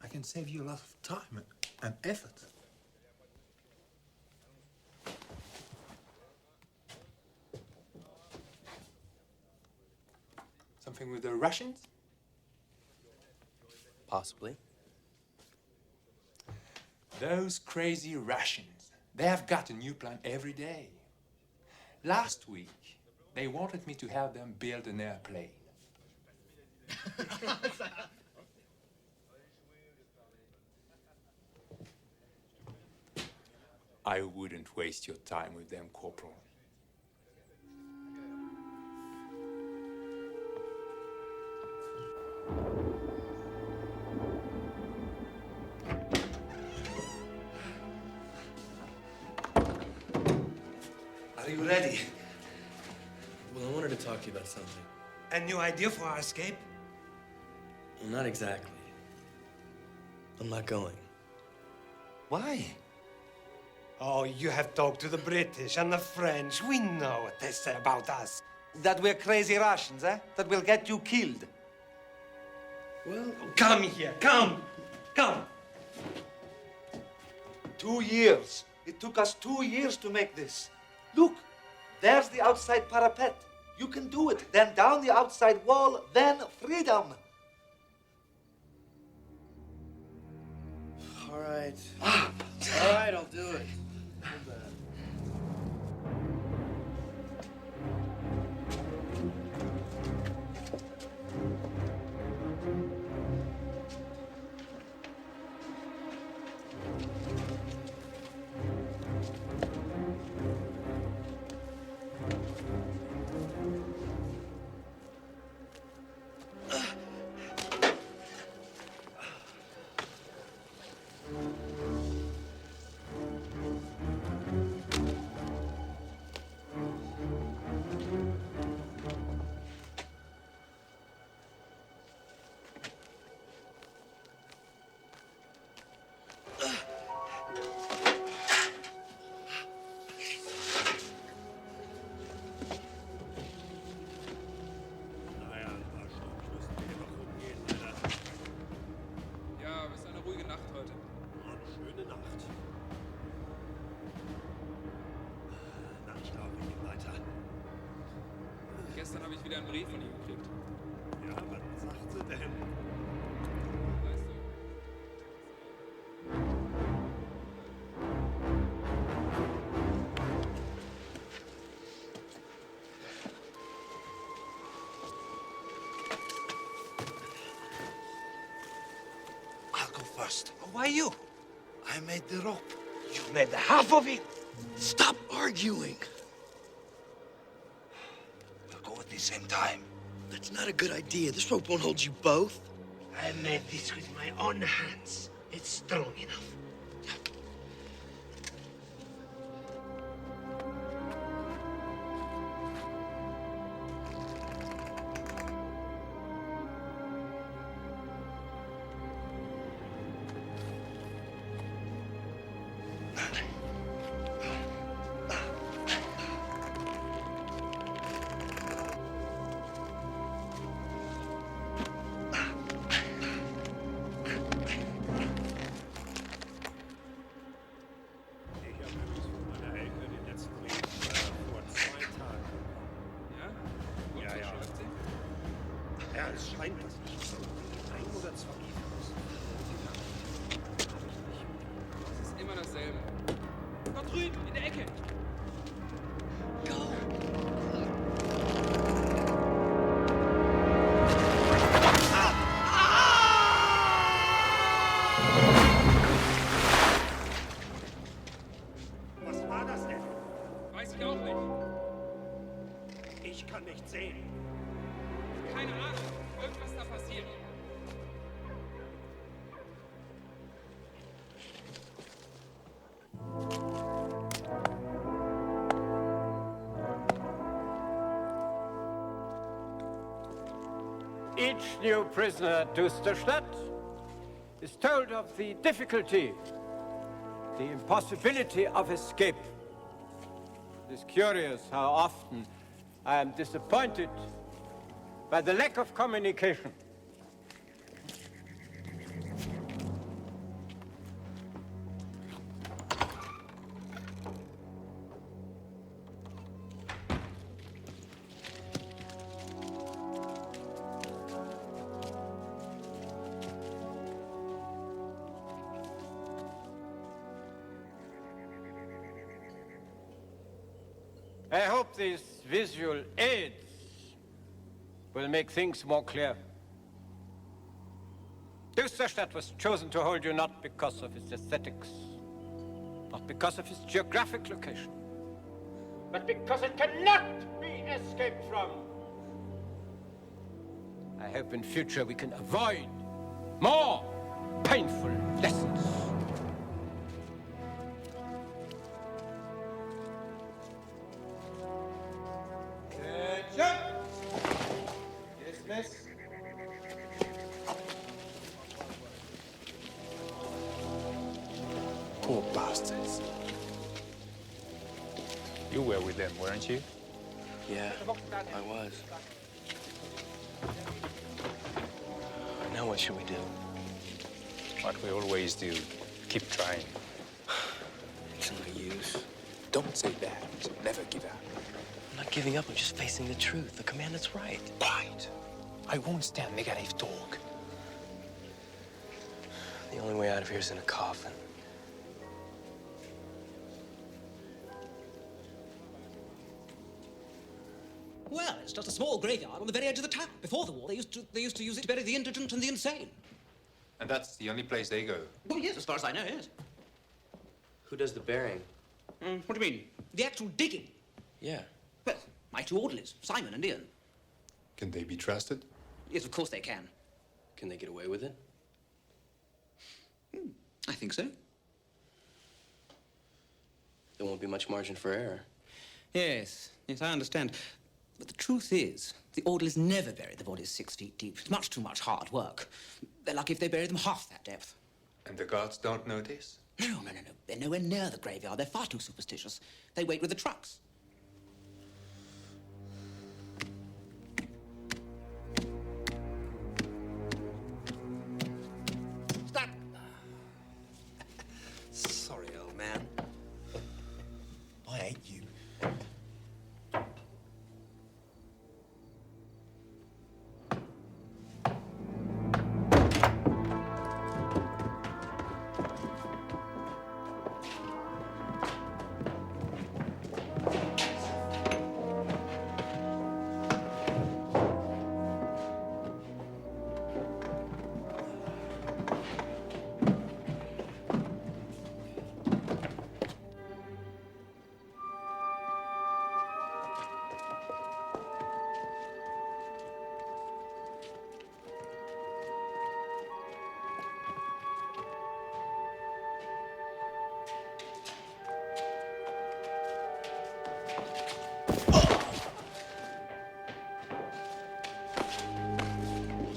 I can save you a lot of time and effort. Something with the Russians? Possibly. Those crazy Russians, they have got a new plan every day. Last week, they wanted me to help them build an airplane. I wouldn't waste your time with them, Corporal. Are you ready? Well, I wanted to talk to you about something. A new idea for our escape? Well, not exactly. I'm not going. Why? Oh, you have talked to the British and the French. We know what they say about us. That we're crazy Russians, eh? That we'll get you killed. Well, come here, come! Come! 2 years. It took us 2 years to make this. Look, there's the outside parapet. You can do it. Then down the outside wall, then freedom. All right. All right, I'll do it. Gestern habe ich wieder einen Brief von ihr gekriegt. Ja, was sagt sie denn? Weißt du? I'll go first. Why you? I made the rope. You made the half of it. Stop arguing. We'll go at the same time. That's not a good idea. This rope won't hold you both. I made this with my own hands. It's strong enough. Es scheint, dass ich so 1 oder 2 Es ist immer dasselbe. Dort drüben, in der Ecke. Was war das denn? Weiß ich auch nicht. Ich kann nicht sehen. Keine Ahnung. Irgendwas da passiert. Each new prisoner to Stadt is told of the difficulty, the impossibility of escape. It is curious how often I am disappointed by the lack of communication. I hope these visual aids will make things more clear. Dusterstadt was chosen to hold you not because of its aesthetics, not because of its geographic location, but because it cannot be escaped from. I hope in future we can avoid more painful lessons. Attention! Dismiss. Poor bastards. You were with them, weren't you? Yeah, I was. Now what should we do? What we always do. Keep trying. It's no use. Don't say that. Never give up. I'm not giving up, I'm just facing the truth. The commandant's right. Quiet. I won't stand negative talk. The only way out of here is in a coffin. Well, it's just a small graveyard on the very edge of the town. Before the war, they used to use it to bury the indigent and the insane. And that's the only place they go. Oh, yes, as far as I know, yes. Who does the burying? What do you mean? The actual digging? Yeah. Well, my two orderlies, Simon and Ian. Can they be trusted? Yes, of course they can. Can they get away with it? I think so. There won't be much margin for error. Yes, I understand. But the truth is, the orderlies never bury the bodies 6 feet deep. It's much too much hard work. They're lucky if they bury them half that depth. And the guards don't notice? No. They're nowhere near the graveyard. They're far too superstitious. They wait with the trucks. Stop! Sorry, old man. I hate you.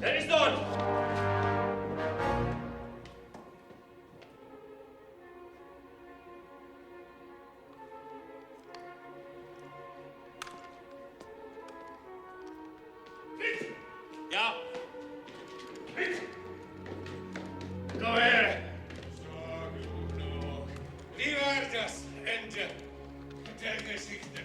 Er ist dort! Ja. Kom her. Wie war das Ende der Geschichte?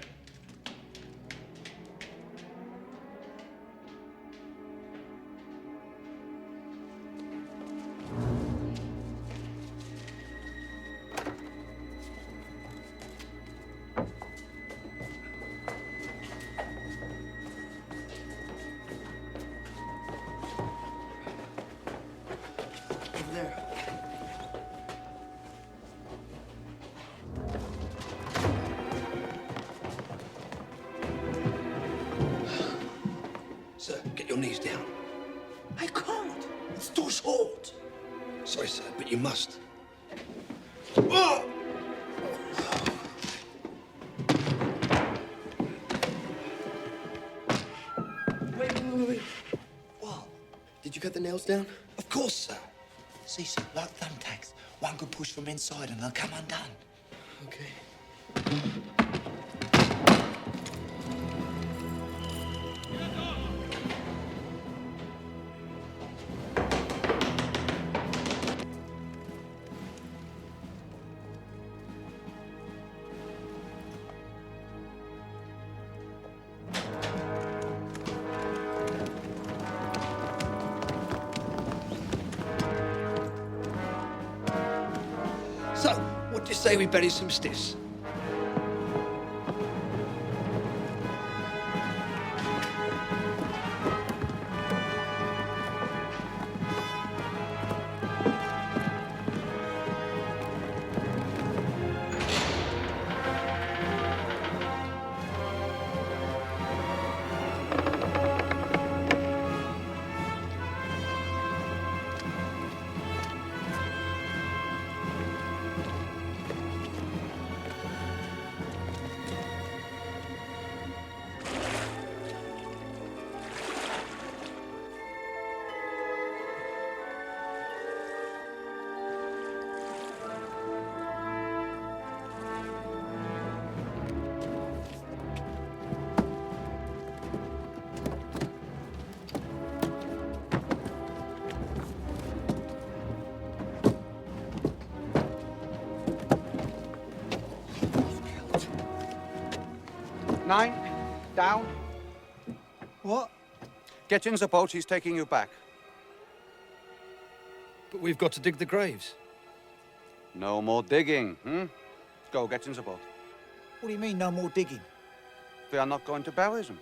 Sir, get your knees down. I can't. It's too short. Sorry, sir, but you must. Oh! Wait. What? Did you cut the nails down? Of course, sir. See, sir, like thumbtacks. One good push from inside and they'll come undone. Okay. So, what do you say we bury some stiffs? 9, down. What? Get in the boat, he's taking you back. But we've got to dig the graves. No more digging, Go, get in the boat. What do you mean, no more digging? We are not going to bury them.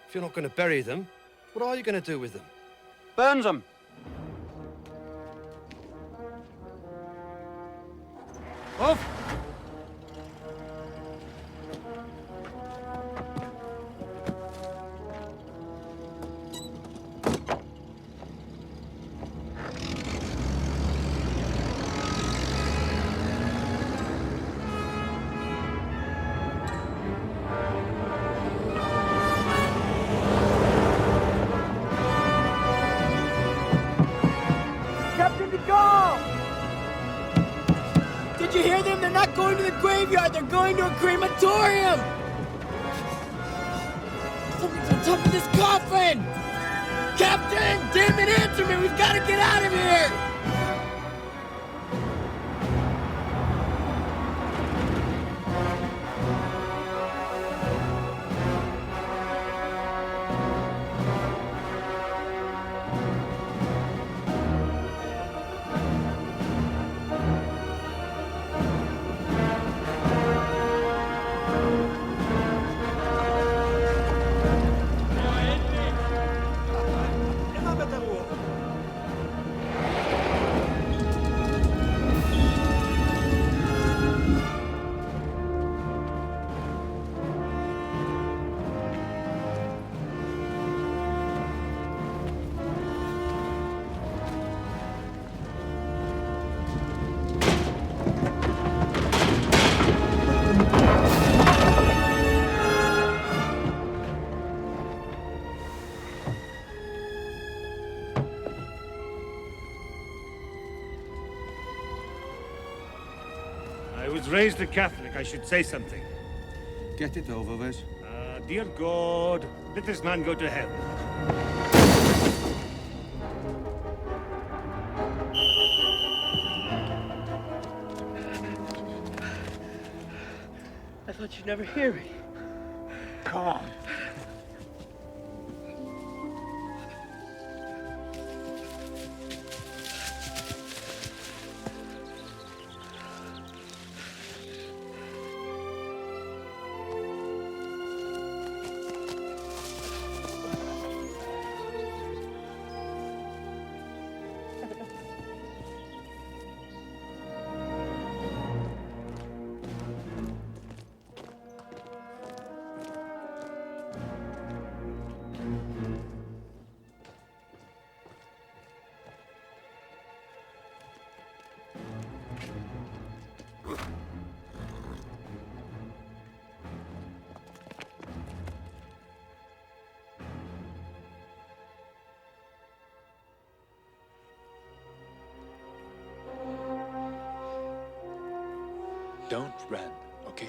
If you're not going to bury them, what are you going to do with them? Burn them! Off! Captain de Gaulle! Did you hear them? They're not going to the graveyard. They're going to a crematorium. Something's on top of this coffin. Captain, damn it, answer me. We've got to get out of here. I was raised a Catholic. I should say something. Get it over with. Dear God, let this man go to heaven. I thought you'd never hear me. Come on. Don't run, okay?